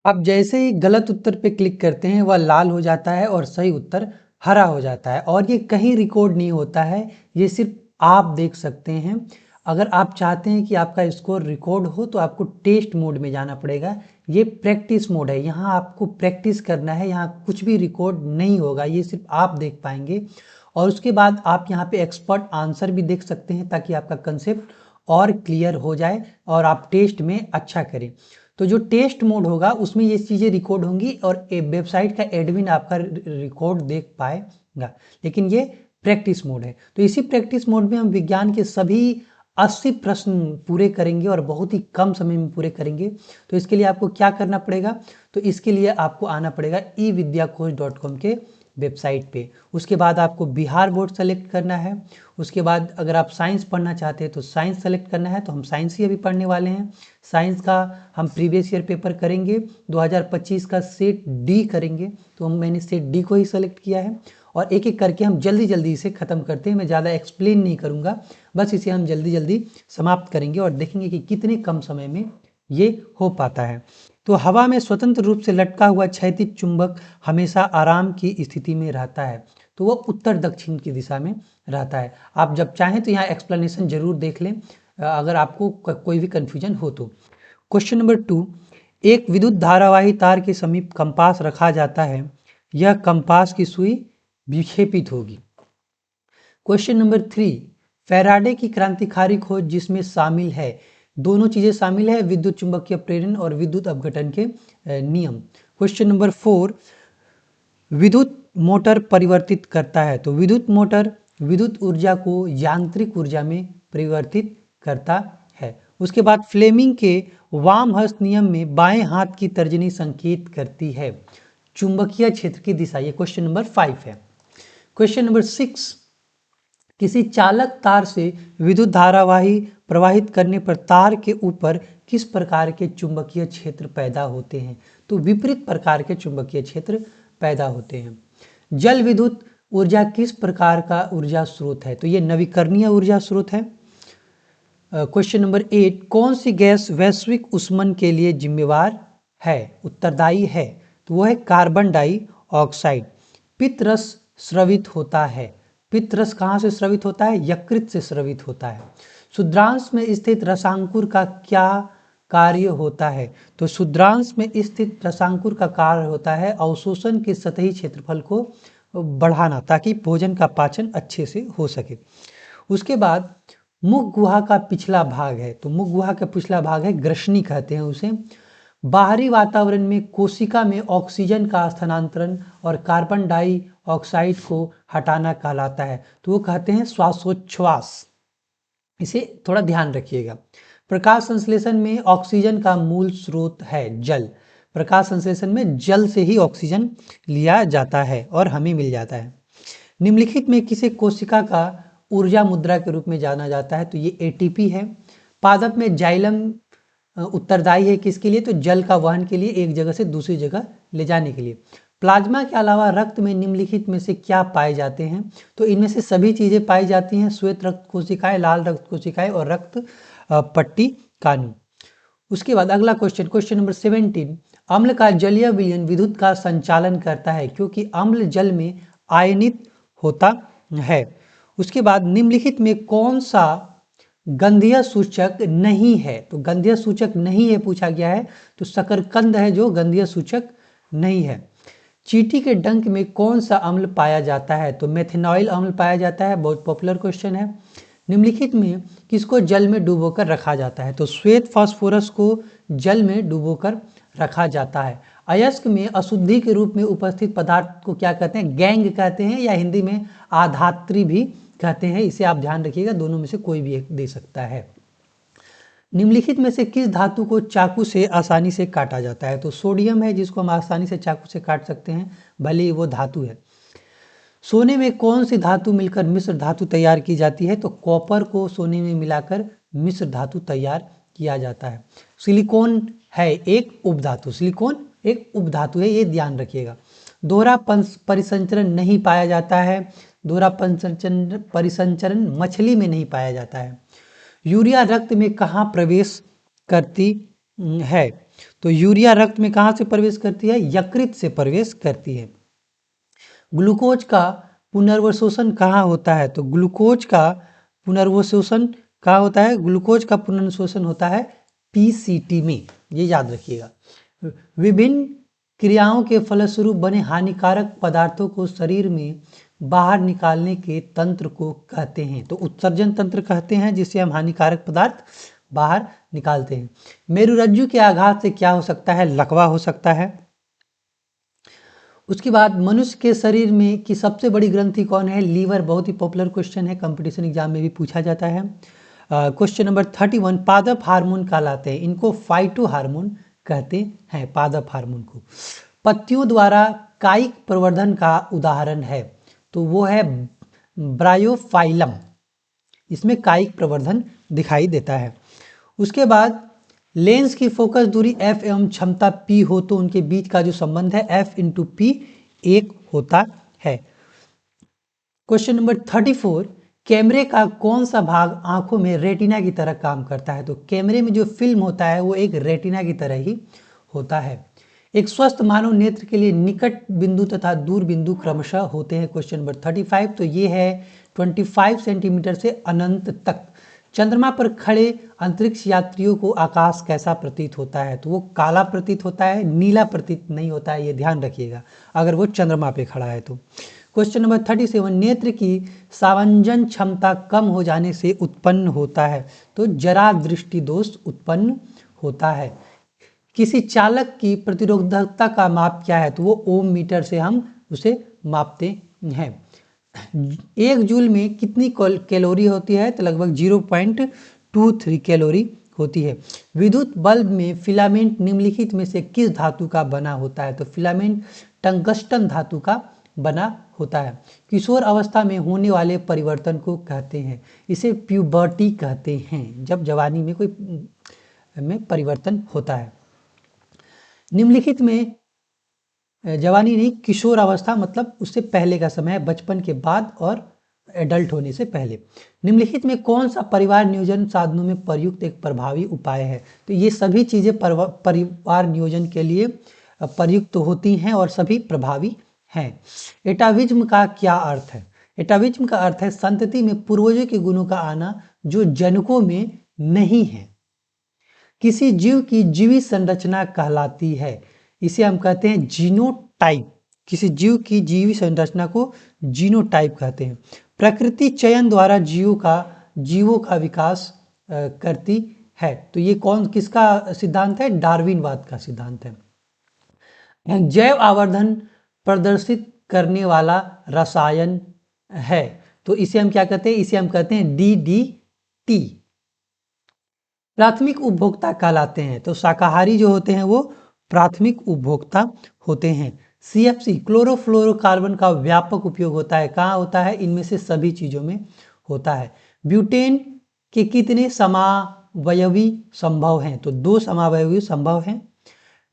आप जैसे ही गलत उत्तर पे क्लिक करते हैं वह लाल हो जाता है और सही उत्तर हरा हो जाता है, और ये कहीं रिकॉर्ड नहीं होता है, ये सिर्फ आप देख सकते हैं। अगर आप चाहते हैं कि आपका स्कोर रिकॉर्ड हो तो आपको टेस्ट मोड में जाना पड़ेगा। ये प्रैक्टिस मोड है, यहाँ आपको प्रैक्टिस करना है, यहाँ कुछ भी रिकॉर्ड नहीं होगा, ये सिर्फ आप देख पाएंगे। और उसके बाद आप यहाँ पे एक्सपर्ट आंसर भी देख सकते हैं ताकि आपका कंसेप्ट और क्लियर हो जाए और आप टेस्ट में अच्छा करें। तो जो टेस्ट मोड होगा उसमें ये चीज़ें रिकॉर्ड होंगी और वेबसाइट का एडमिन आपका रिकॉर्ड देख पाएगा, लेकिन ये प्रैक्टिस मोड है। तो इसी प्रैक्टिस मोड में हम विज्ञान के सभी 80 प्रश्न पूरे करेंगे और बहुत ही कम समय में पूरे करेंगे। तो इसके लिए आपको क्या करना पड़ेगा, तो इसके लिए आपको आना पड़ेगा evidyacoach.com के वेबसाइट पे। उसके बाद आपको बिहार बोर्ड सेलेक्ट करना है। उसके बाद अगर आप साइंस पढ़ना चाहते हैं तो साइंस सेलेक्ट करना है, तो हम साइंस ही अभी पढ़ने वाले हैं। साइंस का हम प्रीवियस ईयर पेपर करेंगे, 2025 का सेट डी करेंगे, तो मैंने सेट डी को ही सेलेक्ट किया है। और एक एक करके हम जल्दी जल्दी इसे ख़त्म करते हैं, मैं ज़्यादा एक्सप्लेन नहीं करूँगा, बस इसे हम जल्दी जल्दी समाप्त करेंगे और देखेंगे कि कितने कम समय में ये हो पाता है। तो हवा में स्वतंत्र रूप से लटका हुआ क्षैतिज चुंबक हमेशा आराम की स्थिति में रहता है, तो वह उत्तर दक्षिण की दिशा में रहता है। आप जब चाहें तो यहाँ एक्सप्लेनेशन जरूर देख लें अगर आपको कोई भी कन्फ्यूजन हो तो। क्वेश्चन नंबर 2, एक विद्युत धारावाही तार के समीप कंपास रखा जाता है, यह कंपास की सुई विक्षेपित होगी। क्वेश्चन नंबर 3, फैराडे की क्रांतिकारी खोज जिसमें शामिल है, दोनों चीजें शामिल है, विद्युत चुंबकीय प्रेरण और विद्युत अपघटन के नियम। क्वेश्चन नंबर 4, विद्युत मोटर परिवर्तित करता है, तो विद्युत मोटर विद्युत ऊर्जा को यांत्रिक ऊर्जा में परिवर्तित करता है। उसके बाद फ्लेमिंग के वाम हस्त नियम में बाएं हाथ की तर्जनी संकेत करती है चुंबकीय क्षेत्र की दिशा। ये क्वेश्चन नंबर 5 है। क्वेश्चन नंबर 6, किसी चालक तार से विद्युत धारावाही प्रवाहित करने पर तार के ऊपर किस प्रकार के चुंबकीय क्षेत्र पैदा होते हैं, तो विपरीत प्रकार के चुंबकीय क्षेत्र पैदा होते हैं। जल विद्युत ऊर्जा किस प्रकार का ऊर्जा स्रोत है, तो ये नवीकरणीय ऊर्जा स्रोत है। क्वेश्चन नंबर 8, कौन सी गैस वैश्विक उष्मन के लिए जिम्मेवार है, उत्तरदायी है, तो वह है कार्बन डाइऑक्साइड। पित्त रस स्रवित होता है, पित्त रस कहाँ से स्रवित होता है, यकृत से स्रवित होता है। शुद्रांश में स्थित रसांकुर का क्या कार्य होता है, तो शुद्रांश में स्थित रसांकुर का कार्य होता है अवशोषण के सतही क्षेत्रफल को बढ़ाना ताकि भोजन का पाचन अच्छे से हो सके। उसके बाद मुख गुहा का पिछला भाग है, तो मुख गुहा का पिछला भाग है ग्रसनी कहते हैं उसे। बाहरी वातावरण में कोशिका में ऑक्सीजन का स्थानांतरण और कार्बन डाइऑक्साइड को हटाना कहलाता है, तो वो कहते हैं श्वासोच्छ्वास। इसे थोड़ा ध्यान रखिएगा। प्रकाश संश्लेषण में ऑक्सीजन का मूल स्रोत है जल, प्रकाश संश्लेषण में जल से ही ऑक्सीजन लिया जाता है और हमें मिल जाता है। निम्नलिखित में किसे कोशिका का ऊर्जा मुद्रा के रूप में जाना जाता है, तो ये एटीपी है। पादप में जाइलम उत्तरदायी है किसके लिए, तो जल का वहन के लिए, एक जगह से दूसरी जगह ले जाने के लिए। प्लाज्मा के अलावा रक्त में निम्नलिखित में से क्या पाए जाते हैं, तो इनमें से सभी चीजें पाई जाती हैं, श्वेत रक्त कोशिकाएं, लाल रक्त कोशिकाएं और रक्त पट्टी कानू। उसके बाद अगला क्वेश्चन, क्वेश्चन नंबर 17, अम्ल का जलीय विलयन विद्युत का संचालन करता है क्योंकि अम्ल जल में आयनित होता है। उसके बाद निम्नलिखित में कौन सा गंधीय सूचक नहीं है, तो गंधीय सूचक नहीं है पूछा गया है, तो शकरकंद है जो गंधीय सूचक नहीं है। चींटी के डंक में कौन सा अम्ल पाया जाता है, तो मेथेनॉइल अम्ल पाया जाता है, बहुत पॉपुलर क्वेश्चन है। निम्नलिखित में किसको जल में डुबोकर रखा जाता है, तो श्वेत फास्फोरस को जल में डुबोकर रखा जाता है। अयस्क में अशुद्धि के रूप में उपस्थित पदार्थ को क्या कहते हैं, गैंग कहते हैं, या हिंदी में आधात्री भी कहते हैं। इसे आप ध्यान रखिएगा, दोनों में से कोई भी एक दे सकता है। निम्नलिखित में से किस धातु को चाकू से आसानी से काटा जाता है, तो सोडियम है जिसको हम आसानी से चाकू से काट सकते हैं, भले ही वो धातु है। सोने में कौन सी धातु मिलकर मिश्र धातु तैयार की जाती है, तो कॉपर को सोने में मिलाकर मिश्र धातु तैयार किया जाता है। सिलिकॉन है एक उपधातु, सिलिकॉन एक उपधातु है, ये ध्यान रखिएगा। दोहरा परिसंचरण नहीं पाया जाता है, दोहरा परिसंचरण मछली में नहीं पाया जाता है। यूरिया रक्त में कहाँ प्रवेश करती है, तो यूरिया रक्त में कहाँ से प्रवेश करती है? यकृत से प्रवेश करती है। ग्लूकोज का पुनर्वशोषण कहाँ होता है? तो ग्लूकोज का पुनर्वशोषण कहाँ होता है? ग्लूकोज का पुनर्वशोषण होता है पीसीटी में, ये याद रखिएगा। विभिन्न क्रियाओं के फलस्वरूप बने हानिकारक पदार्थों को शरीर में बाहर निकालने के तंत्र को कहते हैं। तो उत्सर्जन तंत्र कहते हैं जिससे हम हानिकारक पदार्थ बाहर निकालते हैं। मेरुरज्जु के आघात से क्या हो सकता है? लकवा हो सकता है। उसके बाद मनुष्य के शरीर में की सबसे बड़ी ग्रंथि कौन है? लीवर। बहुत ही पॉपुलर क्वेश्चन है, कंपटीशन एग्जाम में भी पूछा जाता है। क्वेश्चन नंबर 31, पादप हार्मोन कहलाते हैं, इनको फाइटो हार्मोन कहते हैं, पादप हार्मोन को। पत्तियों द्वारा कायिक प्रवर्धन का उदाहरण है, तो वो है ब्रायोफाइलम, इसमें कायिक प्रवर्धन दिखाई देता है। उसके बाद लेंस की फोकस दूरी f एवं क्षमता p हो तो उनके बीच का जो संबंध है f इंटू पी 1 होता है। क्वेश्चन नंबर 34, कैमरे का कौन सा भाग आंखों में रेटिना की तरह काम करता है? तो कैमरे में जो फिल्म होता है वो एक रेटिना की तरह ही होता है। एक स्वस्थ मानव नेत्र के लिए निकट बिंदु तथा दूर बिंदु क्रमशः होते हैं। क्वेश्चन नंबर 35, तो ये है 25 सेंटीमीटर से अनंत तक। चंद्रमा पर खड़े अंतरिक्ष यात्रियों को आकाश कैसा प्रतीत होता है? तो वो काला प्रतीत होता है, नीला प्रतीत नहीं होता है, ये ध्यान रखिएगा अगर वो चंद्रमा पे खड़ा है तो। क्वेश्चन नंबर 37, नेत्र की सावंजन क्षमता कम हो जाने से उत्पन्न होता है, तो जरा दृष्टि दोष उत्पन्न होता है। किसी चालक की प्रतिरोधकता का माप क्या है? तो वो ओम मीटर से हम उसे मापते हैं। 1 जूल में कितनी कैलोरी होती है? तो लगभग 0.23 कैलोरी होती है। विद्युत बल्ब में फिलामेंट निम्नलिखित में से किस धातु का बना होता है? तो फिलामेंट टंगस्टन धातु का बना होता है। किशोर अवस्था में होने वाले परिवर्तन को कहते हैं, इसे प्यूबर्टी कहते हैं, जब जवानी में कोई में परिवर्तन होता है। निम्नलिखित में जवानी नहीं, किशोर अवस्था मतलब उससे पहले का समय है, बचपन के बाद और एडल्ट होने से पहले। निम्नलिखित में कौन सा परिवार नियोजन साधनों में प्रयुक्त एक प्रभावी उपाय है? तो ये सभी चीजें परिवार नियोजन के लिए प्रयुक्त होती हैं और सभी प्रभावी हैं। एटाविज्म का क्या अर्थ है? एटाविज्म का अर्थ है संतति में पूर्वजों के गुणों का आना जो जनकों में नहीं है। किसी जीव की जीवी संरचना कहलाती है, इसे हम कहते हैं जीनोटाइप। किसी जीव की जीवी संरचना को जीनोटाइप कहते हैं। प्रकृति चयन द्वारा जीवों का विकास करती है, तो ये किसका सिद्धांत है? डार्विनवाद का सिद्धांत है। जैव आवर्धन प्रदर्शित करने वाला रसायन है, तो इसे हम क्या कहते हैं? इसे हम कहते हैं DDT। प्राथमिक उपभोक्ता कहलाते हैं, तो शाकाहारी जो होते हैं वो प्राथमिक उपभोक्ता होते हैं। CFC क्लोरोफ्लोरोकार्बन का व्यापक उपयोग होता है, कहाँ होता है? इनमें से सभी चीजों में होता है। ब्यूटेन के कितने समावयवी संभव हैं? तो 2 समावयवी संभव हैं।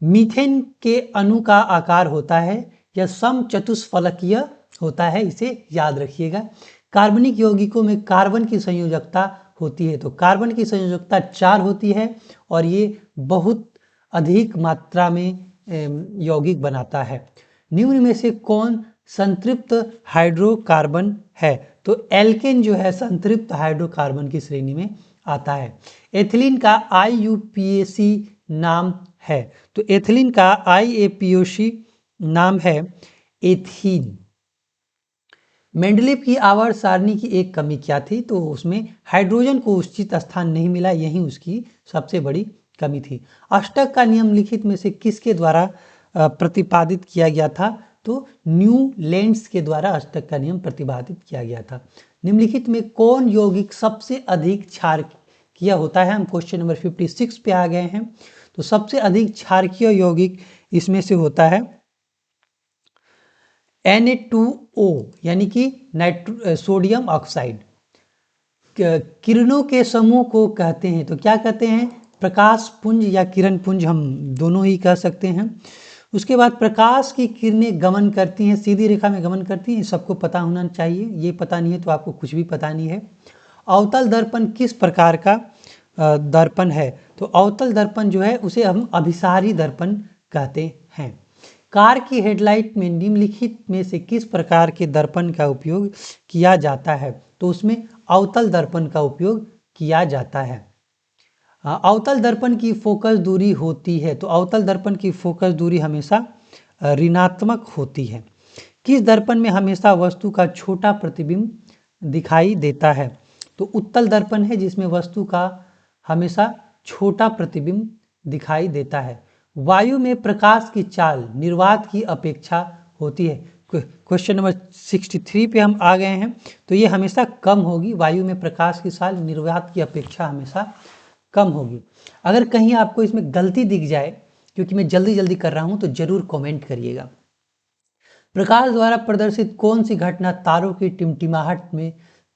मीथेन के अणु का आकार होता है या समचतुष्फलकीय होता है, इसे याद रखिएगा। कार्बनिक यौगिकों में कार्बन की संयोजकता होती है, तो कार्बन की संयोजकता 4 होती है और ये बहुत अधिक मात्रा में यौगिक बनाता है। निम्न में से कौन संतृप्त हाइड्रोकार्बन है? तो एल्केन जो है संतृप्त हाइड्रोकार्बन की श्रेणी में आता है। एथिलीन का IUPAC नाम है, तो एथिलीन का IUPAC नाम है एथीन। मेंडलीव की आवर्त सारणी की एक कमी क्या थी? तो उसमें हाइड्रोजन को उचित स्थान नहीं मिला, यही उसकी सबसे बड़ी कमी थी। अष्टक का नियम लिखित में से किसके द्वारा प्रतिपादित किया गया था? तो न्यूलैंड्स के द्वारा अष्टक का नियम प्रतिपादित किया गया था। निम्नलिखित में कौन यौगिक सबसे अधिक क्षारकीय होता है? हम क्वेश्चन नंबर 56 पे आ गए हैं। तो सबसे अधिक क्षारकीय यौगिक इसमें से होता है Na2O यानी कि सोडियम ऑक्साइड। किरणों के समूह को कहते हैं, तो क्या कहते हैं? प्रकाश पुंज या किरण पुंज, हम दोनों ही कह सकते हैं। उसके बाद प्रकाश की किरणें गमन करती हैं, सीधी रेखा में गमन करती हैं, सबको पता होना चाहिए, ये पता नहीं है तो आपको कुछ भी पता नहीं है। अवतल दर्पण किस प्रकार का दर्पण है। तो अवतल दर्पण जो है उसे हम अभिसारी दर्पण कहते हैं। कार की हेडलाइट में निम्नलिखित में से किस प्रकार के दर्पण का उपयोग किया जाता है? तो उसमें अवतल दर्पण का उपयोग किया जाता है। अवतल दर्पण की फोकस दूरी होती है, तो अवतल दर्पण की फोकस दूरी हमेशा ऋणात्मक होती है। किस दर्पण में हमेशा वस्तु का छोटा प्रतिबिंब दिखाई देता है? तो उत्तल दर्पण है जिसमें वस्तु का हमेशा छोटा प्रतिबिंब दिखाई देता है। वायु में प्रकाश की चाल निर्वात की अपेक्षा होती है। क्वेश्चन नंबर 63 पे हम आ गए हैं। तो ये हमेशा कम होगी, वायु में प्रकाश की चाल निर्वात की अपेक्षा हमेशा कम होगी। अगर कहीं आपको इसमें गलती दिख जाए, क्योंकि मैं जल्दी जल्दी कर रहा हूं, तो जरूर कमेंट करिएगा। प्रकाश द्वारा प्रदर्शित कौन सी घटना तारों की टिमटिमाहट में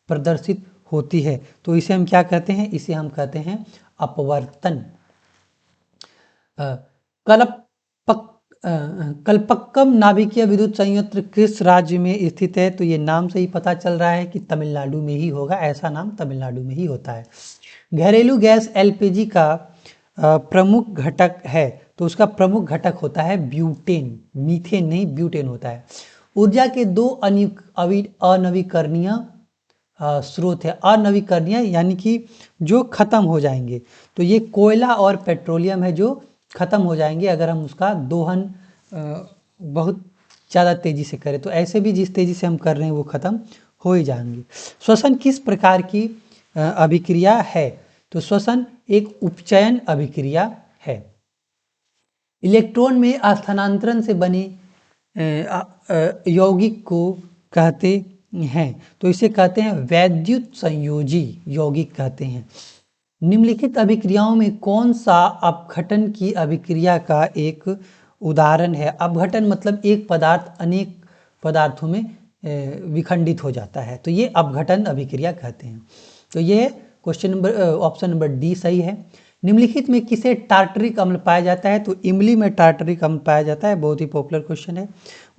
प्रदर्शित होती है? तो इसे हम क्या कहते हैं? इसे हम कहते हैं अपवर्तन। कल्पक्कम नाभिकीय विद्युत संयंत्र किस राज्य में स्थित है? तो ये नाम से ही पता चल रहा है कि तमिलनाडु में ही होगा, ऐसा नाम तमिलनाडु में ही होता है। घरेलू गैस एलपीजी का प्रमुख घटक है, तो उसका प्रमुख घटक होता है ब्यूटेन, मीथेन नहीं ब्यूटेन होता है। ऊर्जा के दो अनवीकरणीय स्रोत है, अनवीकरणीय यानी कि जो खत्म हो जाएंगे। तो ये कोयला और पेट्रोलियम है जो खत्म हो जाएंगे अगर हम उसका दोहन बहुत ज़्यादा तेजी से करें। तो ऐसे भी जिस तेजी से हम कर रहे हैं वो खत्म हो ही जाएंगे। श्वसन किस प्रकार की अभिक्रिया है? तो श्वसन एक उपचयन अभिक्रिया है। इलेक्ट्रॉन में स्थानांतरण से बने यौगिक को कहते हैं, तो इसे कहते हैं वैद्युत संयोजी यौगिक कहते हैं। निम्नलिखित अभिक्रियाओं में कौन सा अपघटन की अभिक्रिया का एक उदाहरण है? अपघटन मतलब एक पदार्थ अनेक पदार्थों में विखंडित हो जाता है, तो ये अपघटन अभिक्रिया कहते हैं। तो ये question number option number D सही है। निम्नलिखित में किसे टार्टरिक अम्ल पाया जाता है? तो इमली में टार्टरिक अम्ल पाया जाता है, बहुत ही पॉपुलर क्वेश्चन है।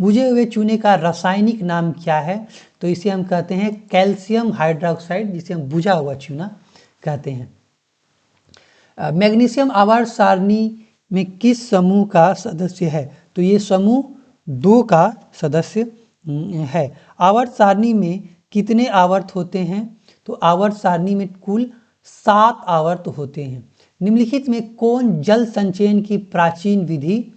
बुझे हुए चूने का रासायनिक नाम क्या है? तो इसे हम कहते हैं कैल्शियम हाइड्रोक्साइड, जिसे हम बुझा हुआ चूना कहते हैं। मैग्नीशियम आवर्त सारणी में किस समूह का सदस्य है? तो ये समूह 2 का सदस्य है। आवर्त सारणी में कितने आवर्त होते हैं? तो आवर्त सारणी में कुल 7 आवर्त होते हैं। निम्नलिखित में कौन जल संचयन की प्राचीन विधि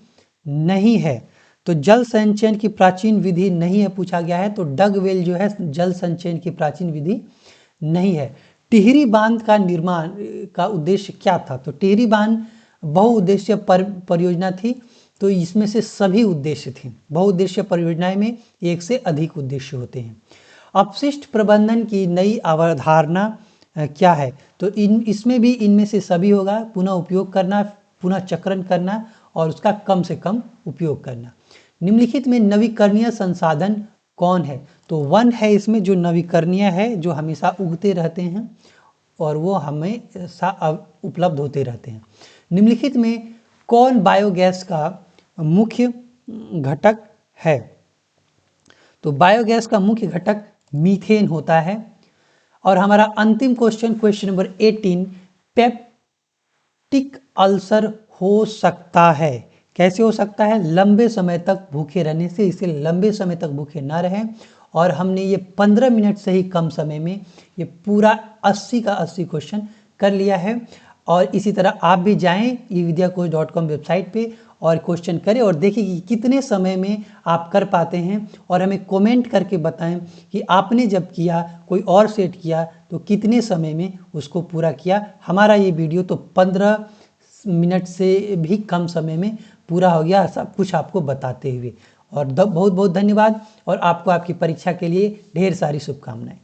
नहीं है? तो जल संचयन की प्राचीन विधि नहीं है पूछा गया है, तो डगवेल जो है जल संचयन की प्राचीन विधि नहीं है। टिहरी बांध का निर्माण का उद्देश्य क्या था? तो टिहरी बांध बहुउद्देश्य परियोजना थी, तो इसमें से सभी उद्देश्य थे। बहुउद्देश्य परियोजनाएं में एक से अधिक उद्देश्य होते हैं। अपशिष्ट प्रबंधन की नई अवधारणा क्या है? तो इसमें भी इनमें से सभी होगा, पुनः उपयोग करना, पुनः चक्रण करना और उसका कम से कम उपयोग करना। निम्नलिखित में नवीकरणीय संसाधन कौन है? तो वन है इसमें जो नवीकरणीय है, जो हमेशा उगते रहते हैं और वो हमेशा उपलब्ध होते रहते हैं। निम्नलिखित में कौन बायोगैस का मुख्य घटक है? तो बायोगैस का मुख्य घटक मीथेन होता है। और हमारा अंतिम question, question number 18, peptic ulcer हो सकता है, कैसे हो सकता है? लंबे समय तक भूखे रहने से। इसे लंबे समय तक भूखे ना रहें, और हमने ये 15 मिनट से ही कम समय में ये पूरा 80 का 80 क्वेश्चन कर लिया है। और इसी तरह आप भी जाएं evidyacoach.com वेबसाइट पे और क्वेश्चन करें और देखिए कि कितने समय में आप कर पाते हैं, और हमें कमेंट करके बताएं कि आपने जब किया, कोई और सेट किया तो कितने समय में उसको पूरा किया। हमारा ये वीडियो तो 15 मिनट से भी कम समय में पूरा हो गया, सब कुछ आपको बताते हुए। और बहुत बहुत धन्यवाद, और आपको आपकी परीक्षा के लिए ढेर सारी शुभकामनाएं।